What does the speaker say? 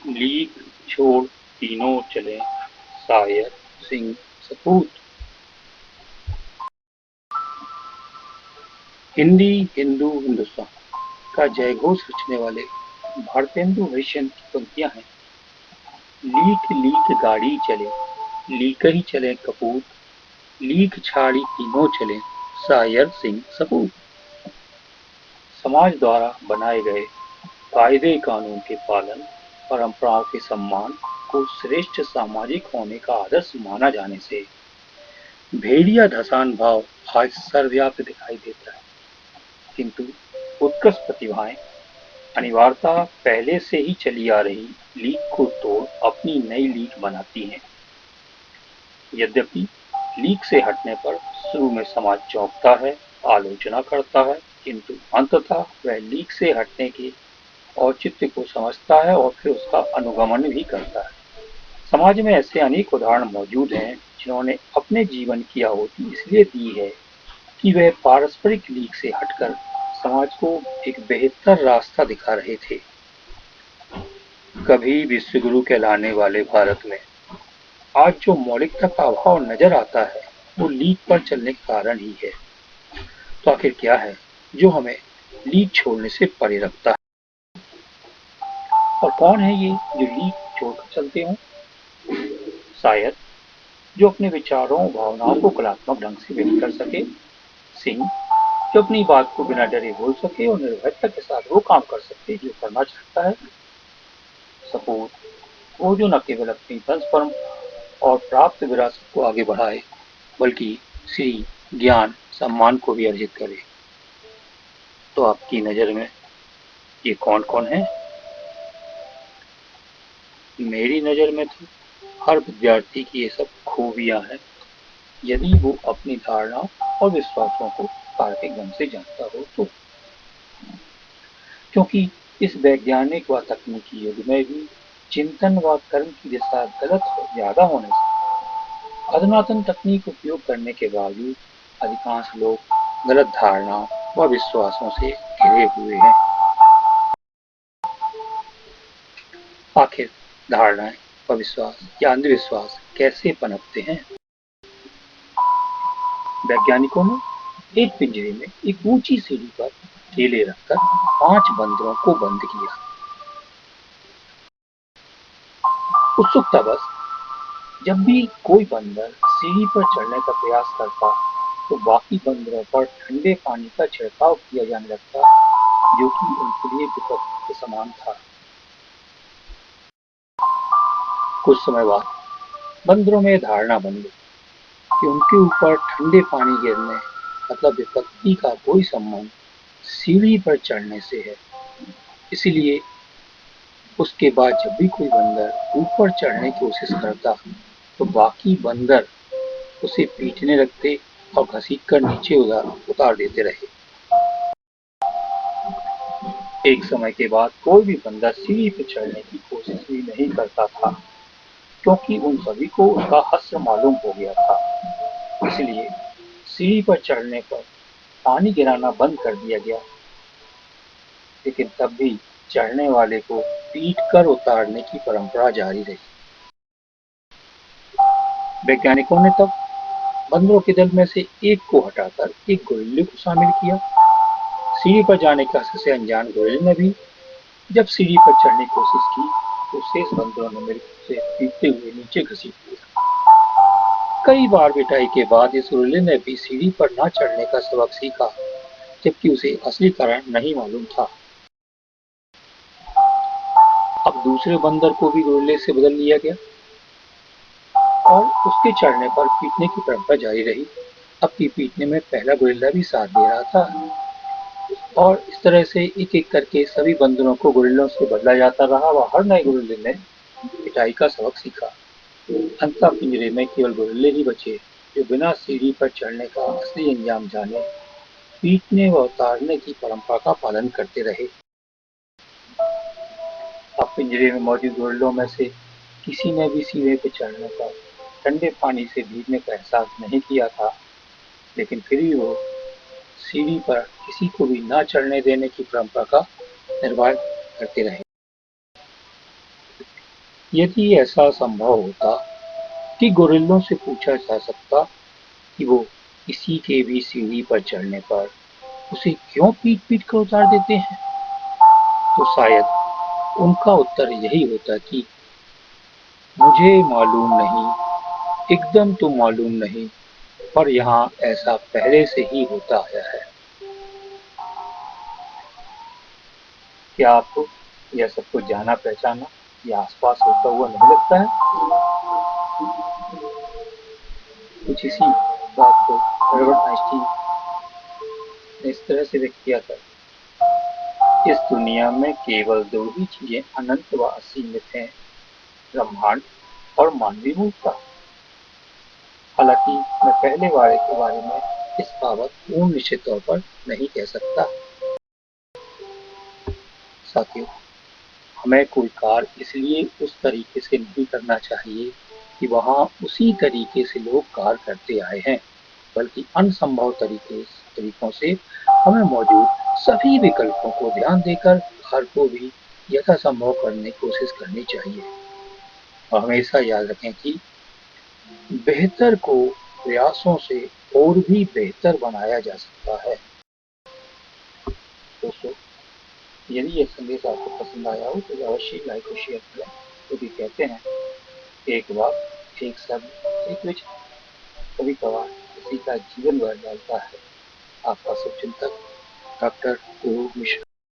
Leak छोड़ तीनों चले शायर सिंह सपूत। हिंदी हिंदू हिंदुस्तान का जयघोष रचने वाले भारतेंदु हरिश्चंद्र की पंक्तियां हैं। लीक लीक गाड़ी चले, लीक ही चले कपूत, लीक छाड़ी तीनों चले शायर सिंह सपूत। समाज द्वारा बनाए गए कायदे कानून के पालन, परंपराओं के सम्मान को श्रेष्ठ सामाजिक होने का आदर्श माना जाने से भेड़िया धसान भाव आज सर्वव्याप्त दिखाई देता है। किंतु उत्कृष्ट प्रतिभाएं अनिवार्यता पहले से ही चली आ रही लीक को तोड़ अपनी नई लीक बनाती हैं। यद्यपि लीक से हटने पर शुरू में समाज चौंकता है, आलोचना करता है, किंतु अंततः वह लीक से हटने के औचित्य को समझता है और फिर उसका अनुगमन भी करता है। समाज में ऐसे अनेक उदाहरण मौजूद हैं जिन्होंने अपने जीवन की आहुति इसलिए दी है कि वह पारस्परिक लीक से हटकर समाज को एक बेहतर रास्ता दिखा रहे थे। कभी विश्वगुरु कहलाने वाले भारत में आज जो मौलिकता का अभाव नजर आता है वो लीक पर चलने के कारण ही है। तो आखिर क्या है जो हमें लीक छोड़ने से परे रखता है, और कौन है ये जो लीक छोड़कर चलते हों? शायद जो अपने विचारों और भावनाओं को कलात्मक ढंग से व्यक्त कर सके, सिंह जो अपनी बात को बिना डरे बोल सके और निर्भयता के साथ वो काम कर सके जो करना चाहता है, सपूत वो जो न केवल अपनी वंश परंपरा और प्राप्त विरासत को आगे बढ़ाए बल्कि श्री ज्ञान सम्मान को भी अर्जित करे। तो आपकी नजर में ये कौन कौन है? मेरी नजर में तो हर विद्यार्थी की ये सब खूबियां हैं, यदि वो अपनी धारणा और विश्वासों को तार्किक ढंग से जानता हो तो। क्योंकि इस वैज्ञानिक व तकनीकी युग में भी चिंतन व कर्म की दिशा गलत ज्यादा होने से अधुनातन तकनीक उपयोग करने के बावजूद अधिकांश लोग गलत धारणाओं व विश्वासों से घिरे हुए हैं। आखिर धारणाएं व विश्वास या अंधविश्वास कैसे पनपते हैं? वैज्ञानिकों ने एक पिंजरे में एक ऊंची सीढ़ी पर केले रखकर 5 बंदरों को बंद किया। उत्सुकतावश जब भी कोई बंदर सीढ़ी पर चढ़ने का प्रयास करता तो बाकी बंदरों पर ठंडे पानी का छिड़काव किया जाने लगता, जो कि उनके लिए विपत्ति के समान था। कुछ समय बाद बंदरों में धारणा बन गई कि उनके ऊपर ठंडे पानी गिरने मतलब विपत्ति का कोई संबंध सीढ़ी पर चढ़ने से है। इसलिए उसके बाद जब भी कोई बंदर ऊपर चढ़ने की कोशिश करता तो बाकी बंदर उसे पीटने लगते और घसीटकर नीचे उतार देते रहे। एक समय के बाद कोई भी बंदर सीढ़ी पर चढ़ने की कोशिश भी नहीं करता था, क्योंकि उन सभी को उसका हश्र मालूम हो गया था। इसलिए सीढ़ी पर चढ़ने पर पानी गिराना बंद कर दिया गया, लेकिन तब भी चढ़ने वाले को पीटकर उतारने की परंपरा जारी रही। वैज्ञानिकों ने तब बंदरों के दल में से एक को हटाकर एक गोरिल्ले को शामिल किया। सीढ़ी पर जाने के हश्र से अनजान गोरिल्ले ने भी जब सीढ़ी पर चढ़ने की कोशिश की तो शेष बंदरों ने मिलकर उसे पीटते हुए नीचे घसीट दिया। कई बार पिटाई के बाद इस गोरिल्ले ने भी सीढ़ी पर न चढ़ने का सबक सीखा, जबकि उसे असली कारण नहीं मालूम था। अब दूसरे बंदर को भी गोरिल्ले से बदल लिया गया और उसके चढ़ने पर पीटने की परंपरा जारी रही। अब की पीटने में पहला गोरिल्ला भी साथ दे रहा था और इस तरह से एक एक करके सभी बंदरों को गोरिल्लों से बदला जाता रहा व हर नए गोरिल्ले ने पिटाई का सबक सीखा। अंततः पिंजरे में केवल गोरिल्ले ही बचे जो बिना सीढ़ी पर चढ़ने का असली अंजाम जाने पीटने व उतारने की परंपरा का पालन करते रहे। अब पिंजरे में मौजूद गोरिल्लों में से किसी ने भी सीढ़ी पर चढ़ने पर ठंडे पानी से भीगने का एहसास नहीं किया था, लेकिन फिर भी वो सीढ़ी पर किसी को भी न चढ़ने देने की परंपरा का निर्वाह करते रहे। यदि ऐसा संभव होता कि गोरिल्लों से पूछा जा सकता कि वो किसी के भी सीढ़ी पर चढ़ने पर उसे क्यों पीट-पीट कर उतार देते हैं, तो शायद उनका उत्तर यही होता कि मुझे मालूम नहीं, एकदम तो मालूम नहीं, पर यहाँ ऐसा पहले से ही होता आया है। क्या आपको यह सब कुछ जाना पहचाना या आसपास होता हुआ नहीं लगता है? कुछ इसी बात को अल्बर्ट आइंस्टीन ने इस तरह से व्यक्त किया था, इस दुनिया में केवल दो ही चीजें अनंत व असीमित हैं, ब्रह्मांड और मानवीय मूर्खता। हालांकि मैं पहले वाले के बारे में इस बाबत पूर्ण निश्चित तौर पर नहीं कह सकता। साथियों, हमें कोई कार्य इसलिए उस तरीके से नहीं करना चाहिए कि वहाँ उसी तरीके से लोग कार्य करते आए हैं, बल्कि असंभव तरीकों से हमें मौजूद सभी विकल्पों को ध्यान देकर कार्य को भी यथासंभव करने की कोशिश करनी चाहिए। और हमेशा याद रखें कि बेहतर को प्रयासों से और भी बेहतर बनाया जा सकता है। दोस्तों, यदि यह संदेश आपको पसंद आया हो तो अवश्य लाइक और शेयर करें, क्योंकि कहते हैं एक बात, एक शब्द, एक विचार कभी कभार किसी का जीवन बदल डालता है। आपका शुभचिंतक डॉक्टर गुरु मिश्रा।